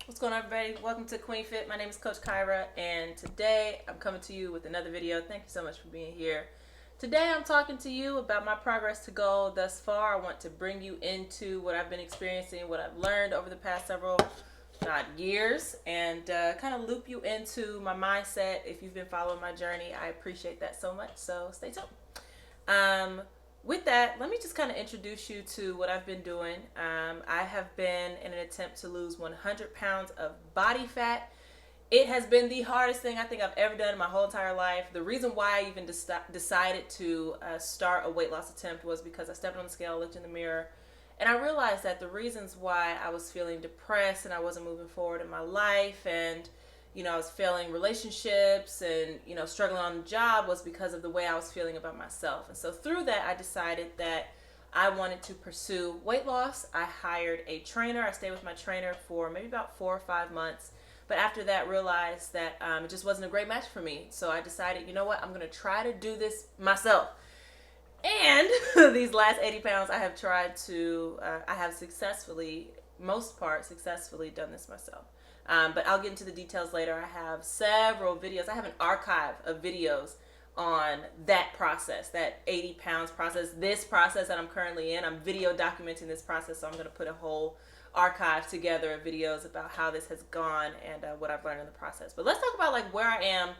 What's going on, everybody? Welcome to Queen Fit. My name is Coach Kyra, and today I'm coming to you with another video. Thank you so much for being here. Today I'm talking to you about my progress to goal thus far. I want to bring you into what I've been experiencing, what I've learned over the past several years, and kind of loop you into my mindset. If you've been following my journey, I appreciate that so much, so stay tuned. With that, let me just kind of introduce you to what I've been doing. I have been in an attempt to lose 100 pounds of body fat. It has been the hardest thing I think I've ever done in my whole entire life. The reason why I even decided to start a weight loss attempt was because I stepped on the scale, looked in the mirror, and I realized that the reasons why I was feeling depressed and I wasn't moving forward in my life, and I was failing relationships and, struggling on the job, was because of the way I was feeling about myself. And so through that, I decided that I wanted to pursue weight loss. I hired a trainer. I stayed with my trainer for maybe about 4 or 5 months. But after that, realized that it just wasn't a great match for me. So I decided, you know what, I'm going to try to do this myself. And these last 80 pounds, I have I have successfully, most part, successfully done this myself. But I'll get into the details later. I have several videos. I have an archive of videos on that process, that 80 pounds process, this process that I'm currently in. I'm video documenting this process, so I'm going to put a whole archive together of videos about how this has gone and what I've learned in the process. But let's talk about where I am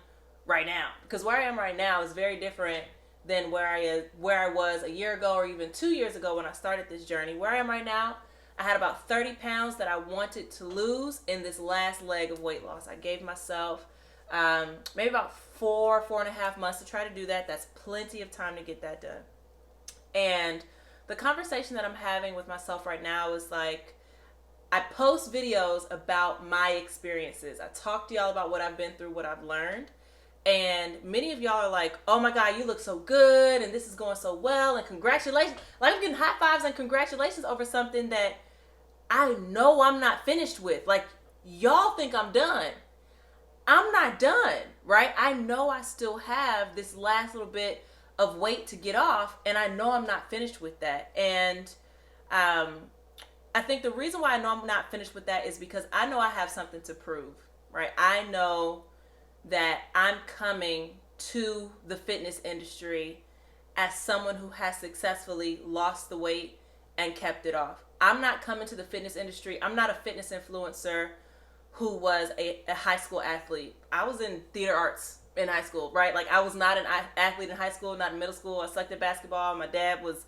right now, because where I am right now is very different than where I was a year ago or even 2 years ago when I started this journey. Where I am right now, I had about 30 pounds that I wanted to lose in this last leg of weight loss. I gave myself maybe about 4.5 months to try to do that. That's plenty of time to get that done. And the conversation that I'm having with myself right now is I post videos about my experiences. I talk to y'all about what I've been through, what I've learned. And many of y'all are like, oh my God, you look so good and this is going so well and congratulations. I'm getting high fives and congratulations over something that I know I'm not finished with. Y'all think I'm done. I'm not done, right? I know I still have this last little bit of weight to get off, and I know I'm not finished with that. And I think the reason why I know I'm not finished with that is because I know I have something to prove, right? I know that I'm coming to the fitness industry as someone who has successfully lost the weight and kept it off. I'm not coming to the fitness industry. I'm not a fitness influencer who was a high school athlete. I was in theater arts in high school, right? I was not an athlete in high school, not in middle school. I sucked at basketball. My dad was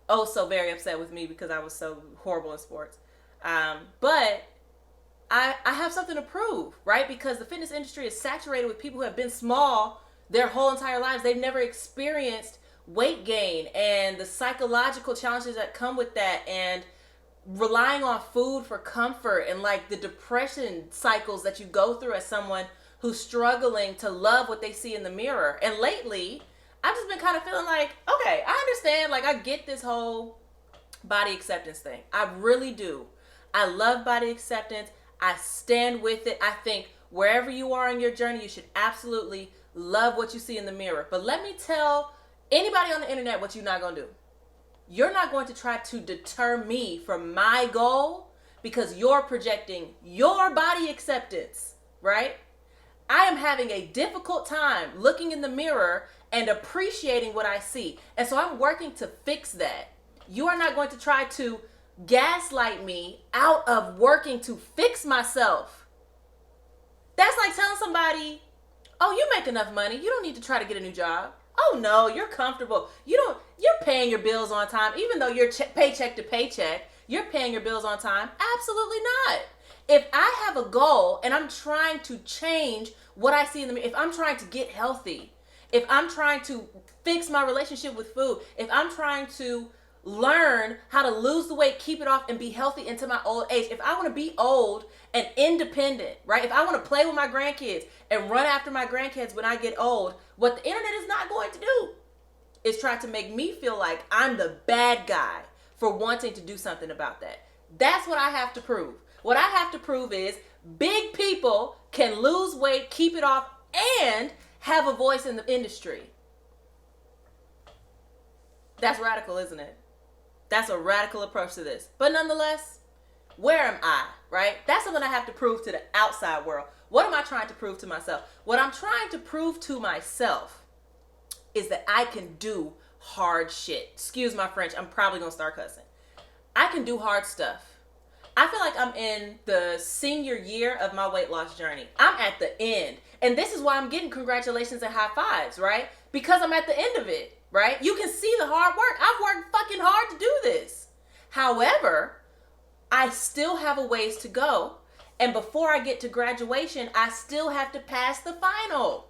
so very upset with me because I was so horrible in sports. But I have something to prove, right? Because the fitness industry is saturated with people who have been small their whole entire lives. They've never experienced weight gain and the psychological challenges that come with that, and relying on food for comfort, and the depression cycles that you go through as someone who's struggling to love what they see in the mirror. And lately, I've just been kind of feeling okay, I understand. I get this whole body acceptance thing. I really do. I love body acceptance. I stand with it. I think wherever you are in your journey, you should absolutely love what you see in the mirror. But let me tell anybody on the internet what you're not going to do. You're not going to try to deter me from my goal because you're projecting your body acceptance, right? I am having a difficult time looking in the mirror and appreciating what I see. And so I'm working to fix that. You are not going to try to gaslight me out of working to fix myself. That's like telling somebody, oh, you make enough money, you don't need to try to get a new job. Oh no, you're comfortable. You're paying your bills on time. Even though you're paycheck to paycheck, you're paying your bills on time. Absolutely not. If I have a goal and I'm trying to change what I see in the mirror, if I'm trying to get healthy, if I'm trying to fix my relationship with food, if I'm trying to learn how to lose the weight, keep it off, and be healthy into my old age, if I want to be old and independent, right? If I want to play with my grandkids and run after my grandkids when I get old, what the internet is not going to do is try to make me feel like I'm the bad guy for wanting to do something about that. That's what I have to prove. What I have to prove is big people can lose weight, keep it off, and have a voice in the industry. That's radical, isn't it? That's a radical approach to this. But nonetheless, where am I? right? That's something I have to prove to the outside world. What am I trying to prove to myself? What I'm trying to prove to myself is that I can do hard shit. Excuse my French, I'm probably gonna start cussing. I can do hard stuff. I feel like I'm in the senior year of my weight loss journey. I'm at the end. And this is why I'm getting congratulations and high fives, right? Because I'm at the end of it, right? You can see the hard work. I've worked fucking hard to do this. However, I still have a ways to go. And before I get to graduation, I still have to pass the final.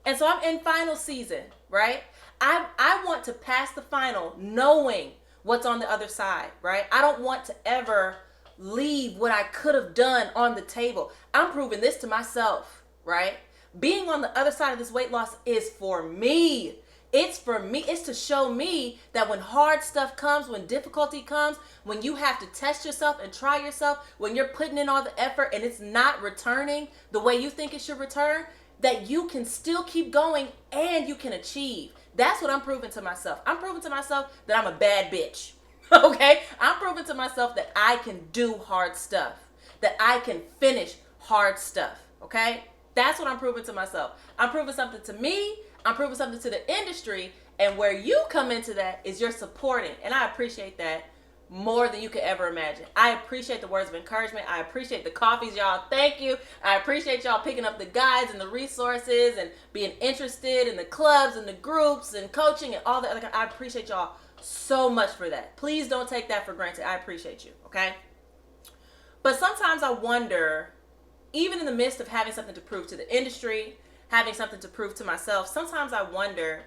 And so I'm in final season, right? I want to pass the final knowing what's on the other side, right? I don't want to ever leave what I could have done on the table. I'm proving this to myself, right? Being on the other side of this weight loss is for me. It's for me. It's to show me that when hard stuff comes, when difficulty comes, when you have to test yourself and try yourself, when you're putting in all the effort and it's not returning the way you think it should return, that you can still keep going and you can achieve. That's what I'm proving to myself. I'm proving to myself that I'm a bad bitch. Okay? I'm proving to myself that I can do hard stuff, that I can finish hard stuff. Okay? That's what I'm proving to myself. I'm proving something to me. I'm proving something to the industry. And where you come into that is you're supporting. And I appreciate that more than you could ever imagine. I appreciate the words of encouragement. I appreciate the coffees, y'all. Thank you. I appreciate y'all picking up the guides and the resources and being interested in the clubs and the groups and coaching and all the other. I appreciate y'all so much for that. Please don't take that for granted. I appreciate you, okay? But sometimes I wonder, even in the midst of having something to prove to the industry, having something to prove to myself, sometimes I wonder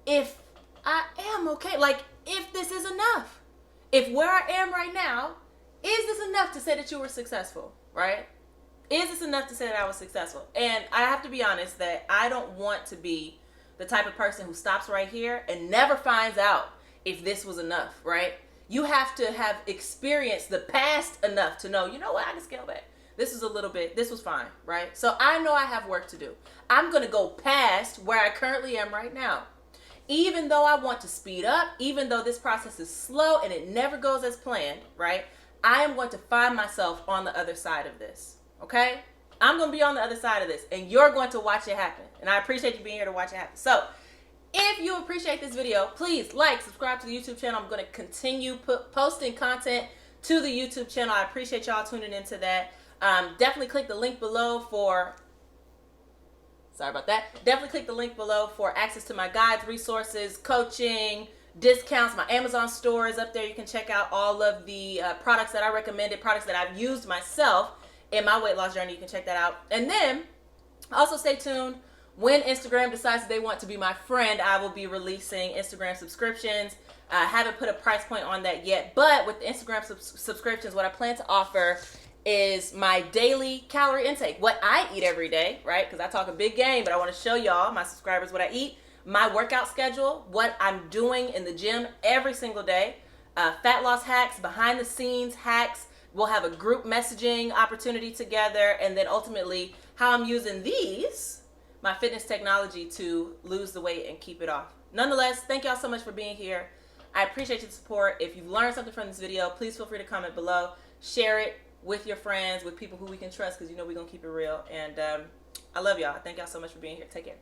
if I am okay. Like, if this is enough. If where I am right now, is this enough to say that you were successful, right? Is this enough to say that I was successful? And I have to be honest that I don't want to be the type of person who stops right here and never finds out if this was enough, right? You have to have experienced the past enough to know, you know what, I can scale back. This is a little bit, this was fine, right? So I know I have work to do. I'm going to go past where I currently am right now. Even though I want to speed up, even though this process is slow and it never goes as planned, right? I am going to find myself on the other side of this, okay? I'm going to be on the other side of this, and you're going to watch it happen. And I appreciate you being here to watch it happen. So if you appreciate this video, please like, subscribe to the YouTube channel. I'm going to continue posting content to the YouTube channel. I appreciate y'all tuning into that. Definitely click the link below for... Sorry about that. Definitely click the link below for access to my guides, resources, coaching, discounts. My Amazon store is up there. You can check out all of the products that I recommended, products that I've used myself in my weight loss journey. You can check that out. And then also stay tuned. When Instagram decides they want to be my friend, I will be releasing Instagram subscriptions. I haven't put a price point on that yet, but with the Instagram subscriptions, what I plan to offer is my daily calorie intake, what I eat every day, right? Because I talk a big game, but I want to show y'all, my subscribers, what I eat, my workout schedule, what I'm doing in the gym every single day, fat loss hacks, behind the scenes hacks. We'll have a group messaging opportunity together, and then ultimately how I'm using these, my fitness technology, to lose the weight and keep it off. Nonetheless, thank y'all so much for being here. I appreciate your support. If you've learned something from this video, please feel free to comment below. Share it with your friends, with people who we can trust, because you know we're going to keep it real. And I love y'all. Thank y'all so much for being here. Take care.